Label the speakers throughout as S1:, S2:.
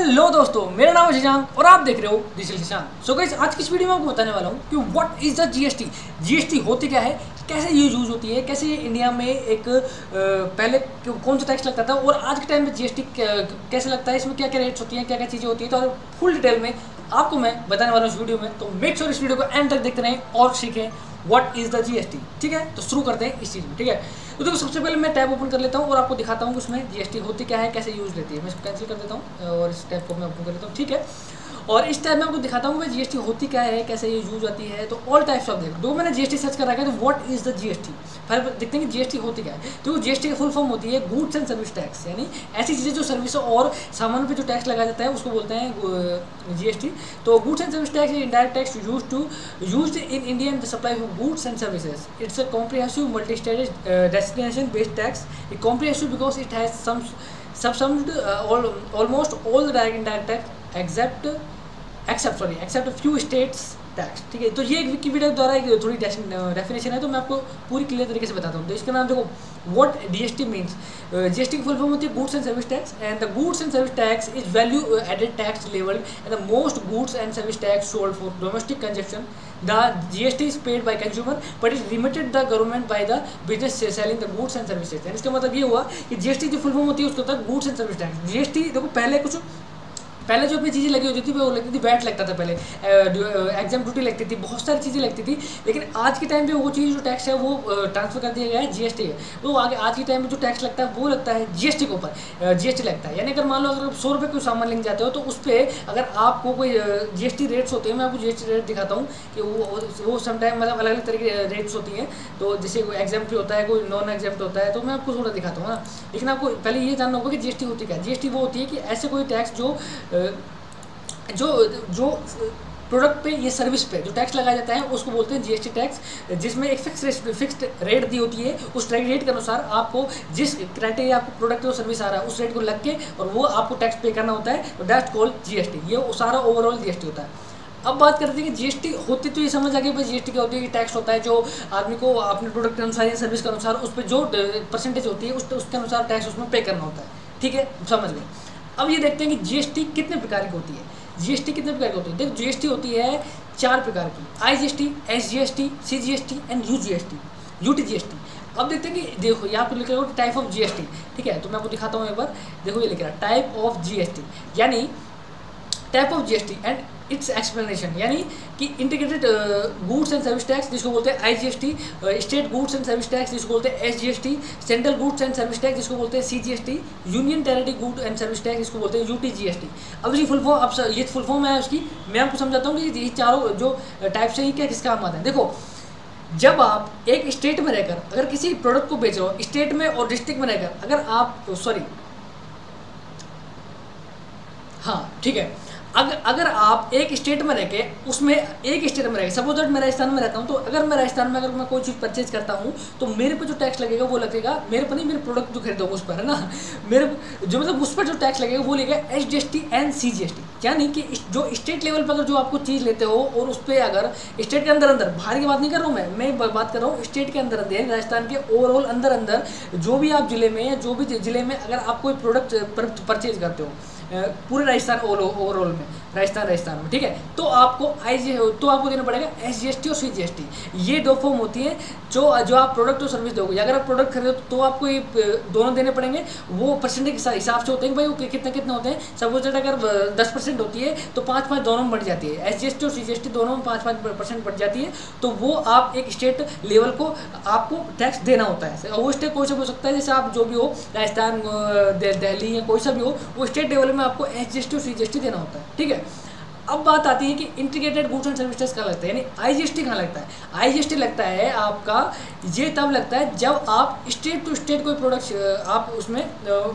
S1: Hello दोस्तों, मेरा नाम है शशांक और आप देख रहे हो डिजिटल शशांक। सो गाइस, आज की इस वीडियो में आपको बताने वाला हूँ कि what is the GST. GST होती क्या है, कैसे ये यूज होती है, कैसे ये इंडिया में एक पहले कौन सा टैक्स लगता था और आज के टाइम में जीएसटी कैसे लगता है, इसमें क्या क्या रेट्स होती हैं, क्या क्या चीज़ें होती हैं, तो फुल डिटेल में आपको मैं बताने वाला हूँ इस वीडियो में। तो मेक श्योर इस वीडियो को एंड तक देखते रहें और सीखें व्हाट इज द जीएसटी। ठीक है, तो शुरू करते हैं इस चीज़ में। ठीक है, तो देखो सबसे पहले मैं टैब ओपन कर लेता हूँ और आपको दिखाता हूँ कि उसमें जीएसटी होती क्या है, कैसे यूज लेती है। मैं इसको कैंसिल कर देता हूँ और इस टैब को मैं ओपन कर लेता हूँ। ठीक है, और इस टैब में आपको दिखाता हूँ मैं जीएसटी होती क्या है, कैसे ये यूज आती है। तो ऑल टाइप्स ऑफ देखो, मैंने जीएसटी सर्च कर रखा है, तो व्हाट इज द जीएसटी फिर देखते हैं कि जीएसटी होती क्या है। तो जीएसटी की फुल फॉर्म होती है गुड्स एंड सर्विस टैक्स, यानी ऐसी चीज़ें जो सर्विस और सामान पे जो टैक्स लगाया जाता है उसको बोलते हैं जीएसटी। तो goods and service tax indirect tax used in India in the supply of goods and services. It's a comprehensive multi state destination based tax. It comprehensive because it has subsumed almost all the direct indirect tax except a few states tax. ठीक है, तो ये एक Wikipedia द्वारा एक थोड़ी definition है, तो मैं आपको पूरी क्लियर तरीके से बताता हूँ। तो इसका नाम देखो, व्हाट डीएसटी मीन्स। जीएसटी की फुल फॉर्म होती है goods and service tax, and the goods and service tax is value added tax level and the most goods and service tax sold for domestic consumption. The GST is paid by consumer but is limited the government by the business selling the goods and services. इसका मतलब ये हुआ कि GST जो full form होती है उसको होता है goods and service tax. GST देखो पहले जो अपनी चीज़ें लगी होती थी वो लगती थी, वैट लगता था पहले, एग्जाम ड्यूटी लगती थी, बहुत सारी चीज़ें लगती थी। लेकिन आज के टाइम पे वो चीज़ जो टैक्स है वो ट्रांसफर कर दिया गया है, जीएसटी है। तो आगे आज के टाइम में जो टैक्स लगता है वो लगता है जीएसटी के ऊपर, जीएसटी लगता है। यानी अगर मान लो अगर 100 रुपये कोई सामान लेने जाते हो तो उस पर अगर आपको कोई जीएसटी रेट्स होते हैं, मैं आपको जीएसटी रेट दिखाता हूँ कि वो समटाइम मतलब अलग अलग तरह के रेट्स होती हैं। तो जैसे कोई एग्जाम्प्ट होता है, कोई नॉन एग्जाम्प्ट होता है, तो मैं आपको थोड़ा दिखाता हूँ ना। लेकिन आपको पहले ये जानना होगा कि जीएसटी होती क्या है। जीएसटी वो होती है कि ऐसे कोई टैक्स जो प्रोडक्ट पे या सर्विस पे जो टैक्स लगाया जाता है उसको बोलते हैं जीएसटी टैक्स, जिसमें एक फिक्स्ड रेट दी होती है। उस रेट के अनुसार आपको जिस क्राइटेरिया आपको प्रोडक्ट और सर्विस आ रहा है उस रेट को लग के और वो आपको टैक्स पे करना होता है, तो दैट्स कॉल्ड जीएसटी। ये सारा ओवरऑल जीएसटी होता है। अब बात करते हैं कि जीएसटी होती, तो ये समझ आ गई भाई जीएसटी क्या होती है कि टैक्स होता है जो आदमी को अपने प्रोडक्ट के अनुसार या सर्विस के अनुसार उस पर जो परसेंटेज होती है उसके अनुसार टैक्स उसमें पे करना होता है। ठीक है, समझ गए। अब ये देखते हैं कि जीएसटी कितने प्रकार की होती है। जीएसटी कितने प्रकार की होती है? देखो, जीएसटी होती है 4 प्रकार की, IGST, SGST, CGST and UTGST. अब देखते हैं कि देखो यहाँ पे लिखा होगा टाइप ऑफ जीएसटी। ठीक है, तो मैं आपको दिखाता हूँ एक बार। देखो ये लिख रहा है टाइप ऑफ जीएसटी, यानी type of GST and it's explanation, यानी कि integrated goods and service tax जिसको बोलते हैं IGST, state goods and service tax जिसको बोलते हैं SGST, central goods and service tax जिसको बोलते हैं CGST, union territory good and service tax जिसको बोलते हैं यूटीजीएसटी। अब इसकी फुल फॉर्म, अब ये फुल फॉर्म है उसकी, मैं आपको समझाता हूँ कि ये चारों जो टाइप्स हैं क्या किस काम आते हैं। देखो, जब आप एक स्टेट में रहकर अगर किसी प्रोडक्ट को बेच रहे हो, स्टेट में और डिस्ट्रिक्ट में रहकर, अगर आप ठीक है, अगर आप एक स्टेट में रह के उसमें एक स्टेट में रह के, सपोज दैट मैं राजस्थान में रहता हूँ, तो अगर मैं राजस्थान में अगर मैं कोई चीज़ परचेज करता हूँ तो मेरे पे जो टैक्स लगेगा वो लगेगा मेरे पर नहीं, मेरे प्रोडक्ट जो खरीदोगे उस पर, है ना। मेरे जो मतलब उस पर जो टैक्स लगेगा वो लगेगा एसजीएसटी एंड सीजीएसटी। यानी कि जो स्टेट लेवल पर अगर जो आपको चीज़ लेते हो और उस पर अगर स्टेट के अंदर बाहर की बात नहीं कर रहा हूँ मैं बात कर रहा हूँ स्टेट के अंदर यानी राजस्थान के ओवरऑल अंदर जो भी आप जिले में या जो भी जिले में अगर आप कोई प्रोडक्ट परचेज करते हो पूरे राजस्थान ओवरऑल में, राजस्थान में, ठीक है, तो आपको आपको देना पड़ेगा एसजीएसटी और सीजीएसटी। ये 2 फॉर्म होती हैं जो आप प्रोडक्ट और सर्विस दोगे। अगर आप प्रोडक्ट खरीदो तो आपको ये दोनों देने पड़ेंगे। वो परसेंटेज के हिसाब से होते हैं भाई, वो कितना होते हैं। सपोज दैट अगर 10% होती है तो 5-5 दोनों में बढ़ जाती है, एसजीएसटी और सीजीएसटी दोनों में 5-5% बढ़ जाती है। तो वो आप एक स्टेट लेवल को आपको टैक्स देना होता है। वो स्टेट कोई सा हो सकता है, जैसे आप जो भी हो, राजस्थान, दिल्ली या कोई सा भी हो, वो स्टेट लेवल में आपको एसजीएसटी और सीजीएसटी देना होता है। ठीक है, अब बात आती है कि integrated goods and service tax कहाँ लगता है, यानी आईजीएसटी कहाँ लगता है। आईजीएसटी लगता है आपका, ये तब लगता है जब आप स्टेट टू स्टेट कोई प्रोडक्ट आप उसमें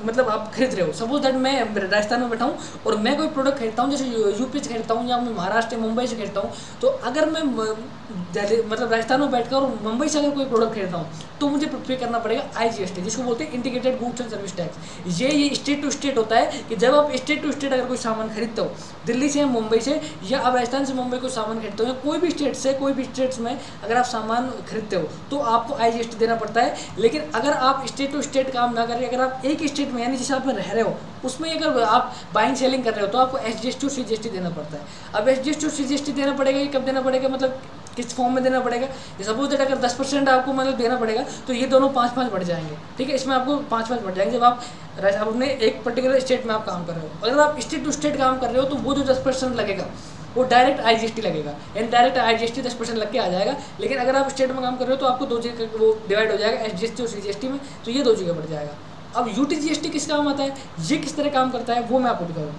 S1: मतलब आप खरीद रहे हो। सपोज दैट मैं राजस्थान में बैठा हूँ और मैं कोई प्रोडक्ट खरीदता हूँ, जैसे यूपी से खरीदता हूँ या मैं महाराष्ट्र मुंबई से खरीदता हूँ, तो अगर मैं मतलब राजस्थान में बैठकर और मुंबई से अगर कोई प्रोडक्ट खरीदता हूँ तो मुझे पे करना पड़ेगा आईजीएसटी, जिसको बोलते हैं integrated goods and service tax. ये स्टेट टू स्टेट होता है कि जब आप स्टेट टू स्टेट अगर कोई सामान खरीदते हो, दिल्ली से या मुंबई से, या आप राजस्थान से मुंबई को सामान खरीदते हो या कोई भी स्टेट से कोई भी स्टेट्स में अगर आप सामान खरीदते हो तो आपको IGST देना पड़ता है। लेकिन अगर आप स्टेट टू स्टेट काम ना करें, अगर आप एक स्टेट में यानी जिस आप में रह रहे हो उसमें अगर आप बाइंग सेलिंग कर रहे हो तो आपको SGST और CGST देना पड़ता है। अब SGST और CGST देना पड़ेगा, ये कब देना पड़ेगा, मतलब किस फॉर्म में देना पड़ेगा। सपोज दैट अगर 10% आपको मतलब देना पड़ेगा तो ये दोनों 5-5 बढ़ जाएंगे, ठीक है। इसमें आपको 5-5 बढ़ जाएंगे जब आप अपने एक पर्टिकुलर स्टेट में आप काम कर रहे हो। अगर आप स्टेट टू स्टेट काम कर रहे हो तो वो जो 10% लगेगा वो डायरेक्ट IGST लगेगा, यानी डायरेक्ट IGST 10% लग के आ जाएगा। लेकिन अगर आप स्टेट में काम कर रहे हो तो आपको 2 जगह वो डिवाइड हो जाएगा, SGST और CGST में, तो ये 2 जगह बढ़ जाएगा। अब UTGST किस काम आता है, ये किस तरह काम करता है वो मैं आपको दिखाऊँ।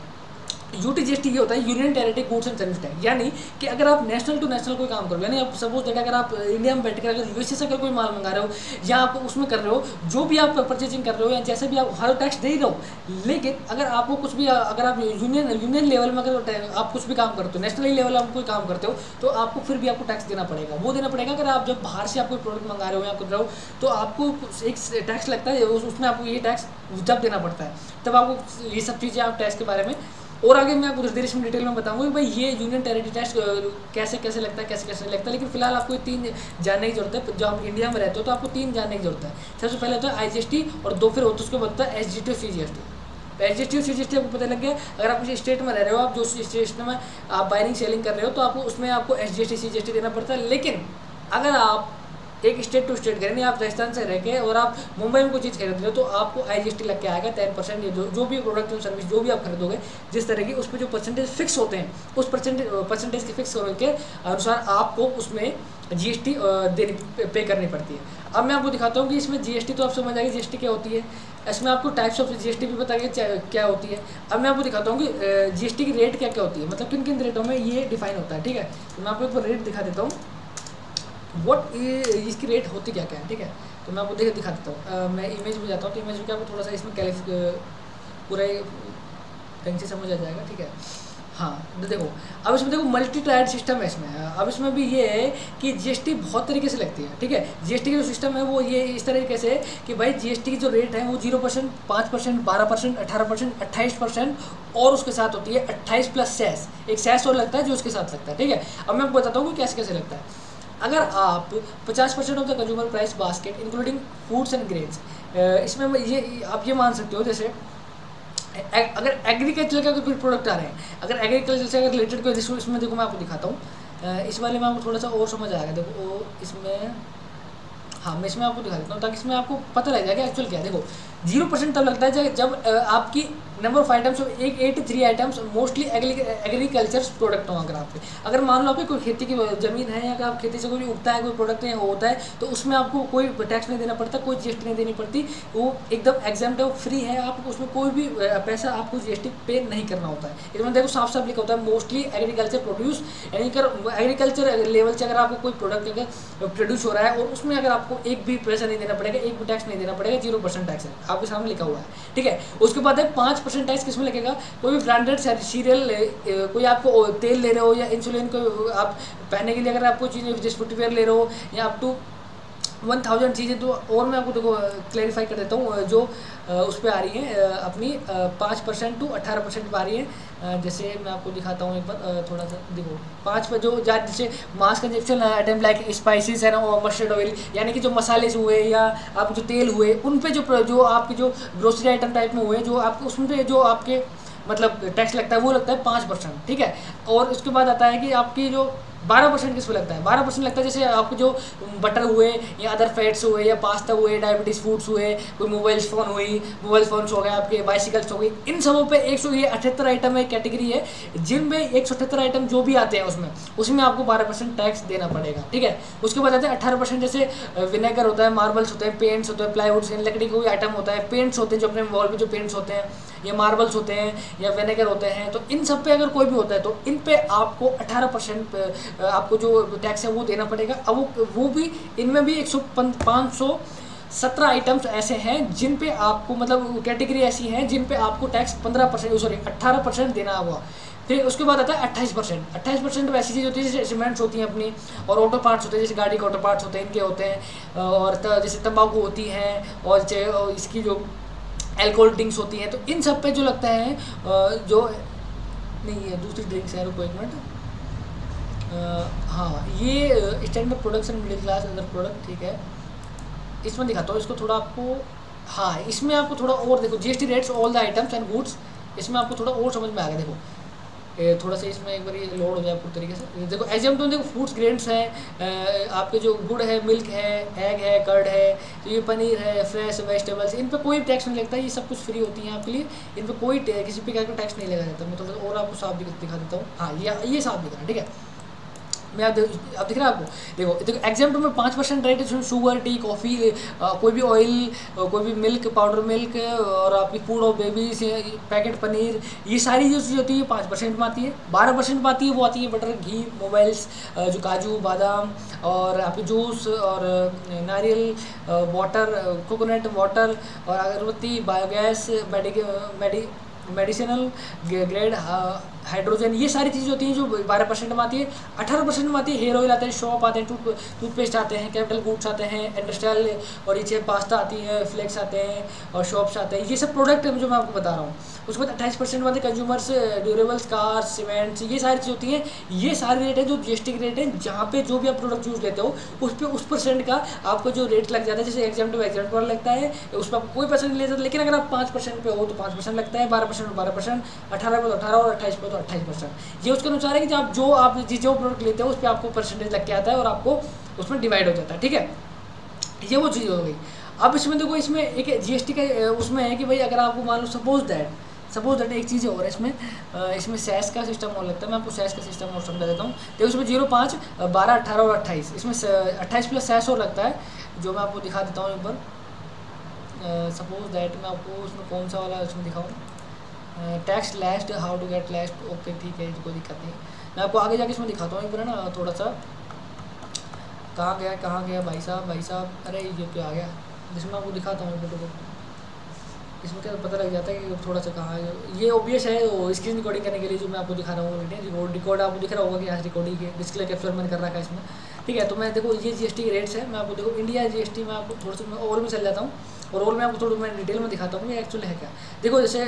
S1: UTGST ये होता है union territory goods and service tax, यानी कि अगर आप नेशनल टू नेशनल कोई काम करो, यानी आप सपोज दैट अगर आप इंडिया में बैठकर अगर USA से अगर कोई माल मंगा रहे हो या आप उसमें कर रहे हो, जो भी आप परचेजिंग कर रहे हो या जैसे भी आप हर टैक्स दे ही रहो, लेकिन अगर आपको कुछ भी अगर आप यूनियन लेवल में अगर आप कुछ भी काम करते हो, नेशनल लेवल आप कोई काम करते हो तो आपको फिर भी आपको टैक्स देना पड़ेगा। वो देना पड़ेगा अगर आप जब बाहर से आप कोई प्रोडक्ट मंगा रहे हो या कर रहे हो तो आपको एक टैक्स लगता है, उसमें आपको ये टैक्स जब देना पड़ता है, तब आपको ये सब चीज़ें आप टैक्स के बारे में और आगे मैं आपको देर इसमें डिटेल में बताऊंगा कि भाई ये यूनियन टेरिटरी टैक्स कैसे कैसे लगता है, कैसे कैसे नहीं लगता है। लेकिन फिलहाल आपको 3 जानने की जरूरत है। जब आप इंडिया में रहते हो तो आपको 3 जानने की जरूरत है। सबसे पहले होता है IGST और 2 फिर होता है उसके बाद होता है SGST और CGST। SGST और CGST आपको पता लग गया। अगर आप किसी स्टेट में रह रहे हो, आप जो स्टेट में आप बाइंग सेलिंग कर रहे हो तो आपको उसमें आपको SGST CGST देना पड़ता है। लेकिन अगर आप एक स्टेट टू स्टेट करें, आप राजस्थान से रह के और आप मुंबई में कोई चीज़ खरीद रहे हो तो आपको IGST लग के आएगा 10%। जो भी प्रोडक्ट और सर्विस जो भी आप खरीदोगे जिस तरह की, उस पर जो परसेंटेज फिक्स होते हैं उस परसेंटेज के फिक्स होने के अनुसार आपको उसमें GST पे करनी पड़ती है। अब मैं आपको दिखाता हूँ कि इसमें GST तो आप समझ आएगी GST क्या होती है। इसमें आपको टाइप्स ऑफ GST भी बताइए क्या होती है। अब मैं आपको दिखाता हूँ कि GST की रेट क्या क्या होती है, मतलब किन किन रेटों में ये डिफाइन होता है, ठीक है। तो मैं आपको एक रेट दिखा देता हूँ इसकी रेट होती क्या क्या है, ठीक है। तो मैं आपको दिखा देता हूँ। मैं इमेज में जाता हूँ तो इमेज में क्या आपको थोड़ा सा इसमें पूरा ढंग से समझ आ जाएगा, ठीक है। हाँ तो देखो, अब इसमें देखो मल्टी टायर्ड सिस्टम है इसमें। अब इसमें भी ये है कि GST बहुत तरीके से लगती है, ठीक है। GST की जो सिस्टम है वो ये इस तरीके से है कि भाई GST की जो रेट है वो 0%, 5%, 12%, 18%, 28% और उसके साथ होती है 28 प्लस सेस, एक सेस और लगता है जो उसके साथ लगता है, ठीक है। अब मैं आपको बताता हूँ कि कैसे कैसे लगता है। अगर आप 50% of the consumer price basket including foods and grains, इसमें ये आप ये मान सकते हो जैसे अगर एग्रीकल्चर का कोई प्रोडक्ट आ रहे हैं, अगर एग्रीकल्चर से अगर रिलेटेड कोई इसमें देखो मैं आपको दिखाता हूँ। इस वाले में आपको थोड़ा सा और समझ आएगा। देखो इसमें, हाँ मैं इसमें आपको दिखा देता हूँ ताकि इसमें आपको पता लग जाएगा एक्चुअल क्या है। देखो 0% तब लगता है जब आपकी number of items 83 items mostly agriculture product हो। अगर मान लो आपकी कोई खेती की ज़मीन है या अगर आप खेती से कोई उगता है कोई प्रोडक्ट है होता है तो उसमें आपको कोई टैक्स नहीं देना पड़ता, कोई GST नहीं देनी पड़ती, वो एकदम एग्जाम्प्ट है, वो फ्री है। आप उसमें कोई भी पैसा आपको GST पे नहीं करना होता है। इसमें देखो साफ साफ लिखा होता है मोस्टली एग्रीकल्चर प्रोड्यूस, यानी अगर एग्रीकल्चर लेवल से अगर आपको कोई प्रोडक्ट अगर प्रोड्यूस हो रहा है और उसमें अगर आपको एक भी पैसा नहीं देना पड़ेगा, एक भी टैक्स नहीं देना पड़ेगा, 0% टैक्स है आपके सामने लिखा हुआ है, ठीक है। उसके बाद है 5% टैक्स किसमें लगेगा, कोई भी ब्रांडेड सीरियल, कोई आपको तेल ले रहे हो या इंसुलिन को आप पहनने के लिए अगर आप कोई चीज़ जैसे फुटवेयर ले रहे हो या अप टू 1000 चीज़ें। तो और मैं आपको देखो क्लैरिफाई कर देता हूँ जो उस पर आ रही है अपनी 5% टू 18% पर आ रही है। जैसे मैं आपको दिखाता हूँ एक बार थोड़ा सा, देखो 5 पर जो जैसे मास कंजप्शन आइटम लाइक स्पाइसेस है ना, और मस्टर्ड ऑयल, यानी कि जो मसाले हुए या आप जो तेल हुए उन पे जो आपके जो ग्रोसरी आइटम टाइप में हुए जो आपको उसमें पे जो आपके मतलब टैक्स लगता है वो लगता है 5%, ठीक है। और उसके बाद आता है कि आपकी जो 12% किस पे लगता है, 12% लगता है जैसे आपको जो बटर हुए या अदर फैट्स हुए या पास्ता हुए, डायबिटीज़ फूड्स हुए, कोई मोबाइल फ़ोन्स हो गए, आपके बाइसिकल्स हो गई, इन सबों पे 178 आइटम एक कैटेगरी है जिनमें 178 आइटम जो भी आते हैं उसमें आपको 12% टैक्स देना पड़ेगा, ठीक है। उसके बाद आते हैं 18% जैसे विनेगर होता है, मार्बल्स होते हैं, पेंट्स होते हैं, प्लाईवुड्स लकड़ी का कोई आइटम होता है, पेंट्स होते हैं जो अपने वॉल पे जो पेंट्स होते हैं या मार्बल्स होते हैं या विनेगर होते हैं, तो इन सब पे अगर कोई भी होता है तो इन पे आपको 18% आपको जो टैक्स है वो देना पड़ेगा। अब वो भी इनमें भी 517 आइटम्स ऐसे हैं जिन पे आपको मतलब कैटेगरी ऐसी हैं जिन पे आपको टैक्स 18% देना होगा। फिर उसके बाद आता है 28% तो ऐसी चीज़ होती है जैसे सीमेंट्स होती हैं अपनी, और ऑटो पार्ट्स होते हैं जैसे गाड़ी के ऑटो पार्ट्स होते हैं इनके होते हैं, और जैसे तंबाकू होती हैं और इसकी जो एल्कोहल ड्रिंक्स होती हैं, तो इन सब पे जो लगता है जो नहीं ये दूसरी ड्रिंक्स है, रुको एक मिनट। हाँ ये standard production middle class other product, ठीक है। इसमें दिखाता हूँ इसको थोड़ा आपको। हाँ इसमें आपको थोड़ा और देखो, GST rates all the items and goods, इसमें आपको थोड़ा और समझ में आ गया। देखो थोड़ा सा इसमें एक बार ये लोड हो जाए पूरी तरीके से। देखो एग्जाम्पल देखो, फूड्स ग्रेन्स हैं, आपके जो गुड़ है, मिल्क है, एग है, कर्ड है, ये पनीर है, फ्रेश वेजिटेबल्स, इन पे कोई टैक्स नहीं लगता, ये सब कुछ फ्री होती है आपके लिए, इन पे कोई किसी प्रकार का टैक्स नहीं लगा जाता। मैं थोड़ा और आपको साफ दिखा देता हूँ। हाँ ये साफ दिख रहा है, ठीक है। मैं अब दिख रहा है आपको। देखो एग्जाम्पल में 5% रेट है, शुगर, टी, कॉफ़ी, कोई भी ऑयल, कोई भी मिल्क, पाउडर मिल्क, और आपकी फूड और बेबीज, पैकेट पनीर, ये सारी जो चीज़ होती है 5% में आती है। 12% में आती है, वो आती है बटर, घी, मोबाइल्स, जो काजू बादाम, और आपके जूस, और नारियल वाटर, कोकोनट वाटर, और अगरबत्ती, बायोगैस, मेडिसिनल ग्रेड हाइड्रोजन, ये सारी चीज़ें होती हैं जो 12% में आती है। 18% में आती है हेयर ऑयल आते हैं, शॉप आते हैं, टूथपेस्ट आते हैं, कैपिटल गुड्स आते हैं, इंडस्ट्रियल और ये पास्ता आती है, फ्लेक्स आते हैं, और शॉप्स आते हैं। ये सब प्रोडक्ट है जो मैं आपको बता रहा हूँ। उसके बाद 28% में आते हैं कंज्यूमर्स, ड्यूरेबल्स, कार्स, सीमेंट्स, ये सारी चीज़ होती हैं। ये सारे रेट है जो जीएसटी के रेट है, जहाँ पे जो भी आप प्रोडक्ट यूज़ लेते हो उस पर उस परसेंट का आपको जो रेट लग जाता है। जैसे एग्जाम पर लगता है, उस पर आपको कोई परसेंट नहीं लेता, लेकिन अगर आप 5% पे हो तो 5% लगता है, 12% पे 12%, 18 पे तो 18 और 28 पे तो 28%। ये उसके अनुसार है कि जो आप जो प्रोडक्ट लेते हो उस पर आपको परसेंटेज लग के आता है और आपको उसमें डिवाइड हो जाता है, ठीक है। ये वो चीज़ हो गई। अब इसमें देखो, इसमें एक जीएसटी का उसमें है कि भाई अगर आपको मान लो सपोज दैट एक चीज़ और है इसमें सैस का सिस्टम और लगता है। मैं आपको सैस का सिस्टम और समझा देता हूँ। देखो इसमें 0, 5, 12, 18 और 28, इसमें 28 प्लस सैस और लगता है, जो मैं आपको दिखा देता हूँ एक बार। सपोज दैट मैं आपको उसमें कौन सा वाला उसमें दिखाऊँ, tax list, how to get list, okay ठीक है, कोई दिक्कत नहीं। मैं आपको आगे जाके इसमें दिखाता हूँ एक बार ना, थोड़ा सा कहाँ गया भाई साहब, अरे ये तो आ गया, जिसमें आपको दिखाता हूँ फोटो को। इसमें क्या पता लग जाता है कि थोड़ा सा कहाँ है। ये ओबीएस है वो स्क्रीन रिकॉर्डिंग करने के लिए जो मैं आपको दिखा रहा हूँ। रिकॉर्ड आपको दिख रहा होगा कि यहाँ रिकॉर्डिंग के डिस्प्ले कैप्चर मैंने कर रखा है इसमें, ठीक है। तो मैं देखो ये जीएसटी के रेट्स है। मैं आपको देखो इंडिया जीएसटी में आपको थोड़ा सा और भी चल जाता हूँ, और और मैं आपको थोड़ा मैं डिटेल में दिखाता हूँ ये एक्चुअली है क्या। देखो जैसे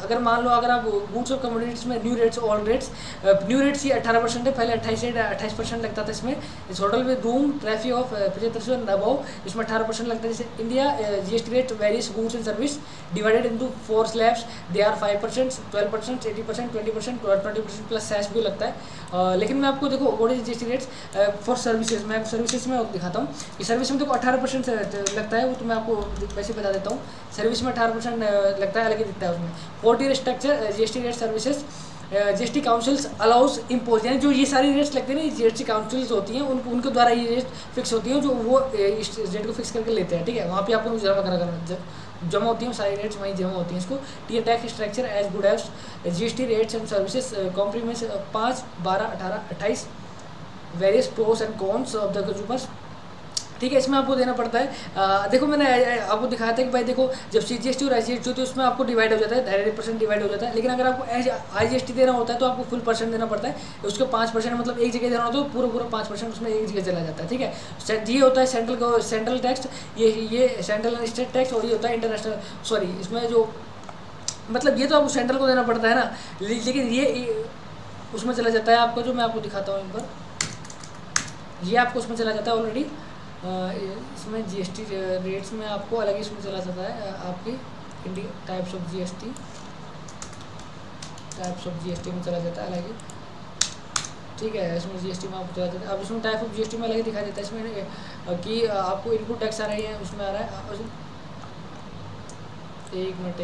S1: अगर मान लो अगर आप गुड्स और कमोडिटीज में new rates, all rates, new rates ये 18% है, पहले 28% लगता था इसमें। इस होटल में रूम ट्रैफिक ऑफ 75% अबाउ, इसमें 18% लगता है। जैसे India GST rate various goods and service divided into 4 slabs, they are 5%, 12%, 80%, 20%, 20% plus cess भी लगता है। लेकिन मैं आपको देखो what is GST rates for services, मैं सर्विसेज में दिखाता हूँ कि सर्विस में देखो 18% लगता है, वो तो मैं आपको वैसे बता देता हूँ। सर्विस में 18% लगता है, अलग ही दिखता है उसमें। 4 tier structure GST rate services, GST councils allows impose, यानी जो ये सारी रेट्स लगते हैं ना, जीएसटी काउंसिल्स होती हैं, उनके द्वारा ये रेट फिक्स होती हैं, जो वो इस रेट को फिक्स करके लेते हैं, ठीक है। वहाँ पे आपको जमा होती हैं सारी रेट्स, वहीं जमा होती हैं इसको। Tier tax structure as good as GST rates and services comprises 5, 12, 18, 28 various pros and cons of the consumers, ठीक है। इसमें आपको देना पड़ता है। देखो मैंने आपको दिखाया था कि भाई देखो जब सीजीएसटी और आईजीएसटी होती है उसमें आपको डिवाइड हो जाता है, 1.5% डिवाइड हो जाता है। लेकिन अगर आपको आईजीएसटी देना होता है तो आपको फुल परसेंट देना पड़ता है। उसके 5% मतलब एक जगह देना होता है, पूरा 5% उसमें एक जगह चला जाता है, ठीक है। ये होता है सेंट्रल टैक्स, ये सेंट्रल एंड स्टेट टैक्स, और ये होता है इंटरनेशनल, सॉरी इसमें जो मतलब ये तो आपको सेंट्रल को देना पड़ता है ना, लेकिन ये उसमें चला जाता है आपको, जो मैं आपको दिखाता हूँ एक बार, ये आपको उसमें चला जाता है ऑलरेडी। इसमें जीएसटी रेट्स में आपको अलग ही इसमें चला जाता है आपकी इंडिया टाइप्स ऑफ जीएसटी में चला जाता है अलग ही, ठीक है। इसमें जीएसटी में आपको चला जाता है। अब इसमें टाइप ऑफ जीएसटी में अलग ही दिखाई देता है इसमें कि आपको इनपुट टैक्स आ रही है, उसमें आ रहा है। एक मिनट,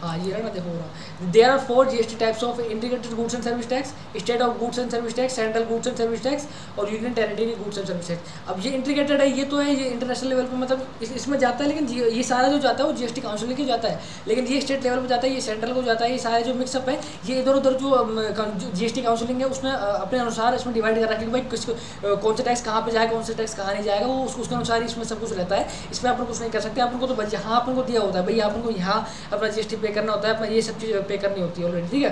S1: हाँ ये रहा ना, देखो रहा। There are 4 GST types of integrated goods and service tax, state of goods and service tax, central goods and service tax, और union territory goods and service tax. अब ये इंटीग्रेटेड है, ये तो है, ये इंटरनेशनल लेवल पे मतलब इसमें जाता है, लेकिन ये सारा जो जाता है वो जीएसटी काउंसिल के जाता है, लेकिन ये स्टेट लेवल पर जाता है, ये सेंट्रल को जाता है। ये सारे जो मिक्सअप है ये इधर उधर जो जीएसटी काउंसिलिंग है उसमें अपने अनुसार इसमें डिवाइड कर रखा है कि भाई किसको कौन सा टैक्स कहाँ पे जाएगा, कौन सा टैक्स कहाँ नहीं जाएगा, वो उसके अनुसार इसमें सब कुछ रहता है। इसमें अपन कुछ नहीं कर सकते, अपन को तो यहाँ अपन को दिया होता है भाई, अपन को यहाँ अपना जीएसटी पे करना होता है, अपना ये सब चीज़ पे करनी होती है ऑलरेडी, ठीक है।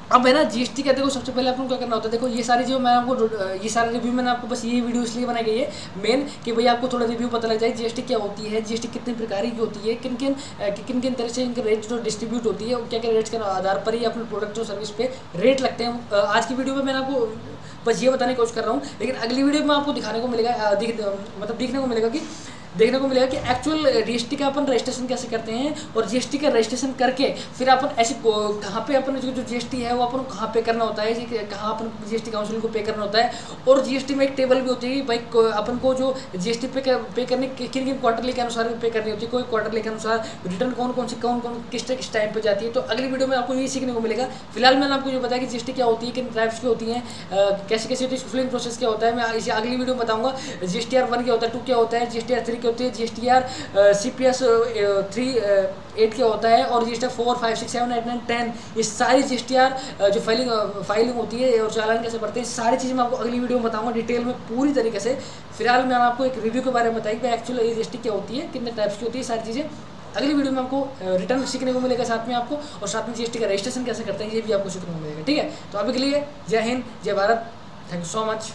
S1: अब है ना जीएसटी का देखो सबसे पहले आपको क्या करना होता है। देखो ये सारी जो मैं आपको ये सारे रिव्यू मैंने आपको बस ये वीडियो इसलिए बनाई गई है मेन कि भाई आपको थोड़ा रिव्यू पता लग जाए जीएसटी क्या होती है, जीएसटी कितने प्रकार की होती है, किन किन तरह से इनके रेट जो डिस्ट्रीब्यूट होती है, क्या क्या रेट्स के आधार पर ही अपने प्रोडक्ट और सर्विस पे रेट लगते हैं। आज की वीडियो में मैंने आपको बस ये बताने की कोशिश कर रहा हूँ, लेकिन अगली वीडियो में आपको दिखाने को मिलेगा मतलब देखने को मिलेगा कि एक्चुअल जीएसटी का अपन रजिस्ट्रेशन कैसे करते हैं, और जीएसटी का रजिस्ट्रेशन करके फिर अपन ऐसे कहाँ पे अपन जो जीएसटी है वो अपन को कहाँ पे करना होता है, कहाँ अपन जीएसटी काउंसिल को पे करना होता है। और जीएसटी में एक टेबल भी होती है भाई अपन को जो जीएसटी पे करने किन किन क्वार्टरली के अनुसार पे करनी होती है, कोई क्वार्टरली के अनुसार रिटर्न कौन किस टाइम पे जाती है। तो अगली वीडियो में आपको ये सीखने को मिलेगा। फिलहाल मैंने आपको ये बताया कि जीएसटी क्या होती है, किन टाइप्स की होती है, कैसे कैसे होती है, फिलिंग प्रोसेस क्या होता है, मैं इसे अगली वीडियो में बताऊंगा। जीएसटीआर 1 क्या होता है, 2 क्या होता है, जीएसटीआर 3 क्या होती है, जीएसटीआर CPS 3 8 क्या होता है, और जीएसटीआर 4 5 6 7 8 9 10 ये सारी जीएसटीआर जो फाइलिंग होती है और चालान कैसे भरते हैं, सारी चीज़ें मैं आपको अगली वीडियो में बताऊंगा डिटेल में पूरी तरीके से। फिलहाल मैंने आपको एक रिव्यू के बारे में बताया कि एक्चुअल जीएसटी क्या होती है, कितने टाइप्स की होती है, सारी चीज़ें अगली वीडियो में आपको रिटर्न सीखने को मिलेगा साथ में आपको, और साथ में जीएसटी का रजिस्ट्रेशन कैसे करते हैं ये भी आपको सीखने को मिलेगा। ठीक है, तो अभी के लिए जय हिंद, जय Bharat, thank you so much.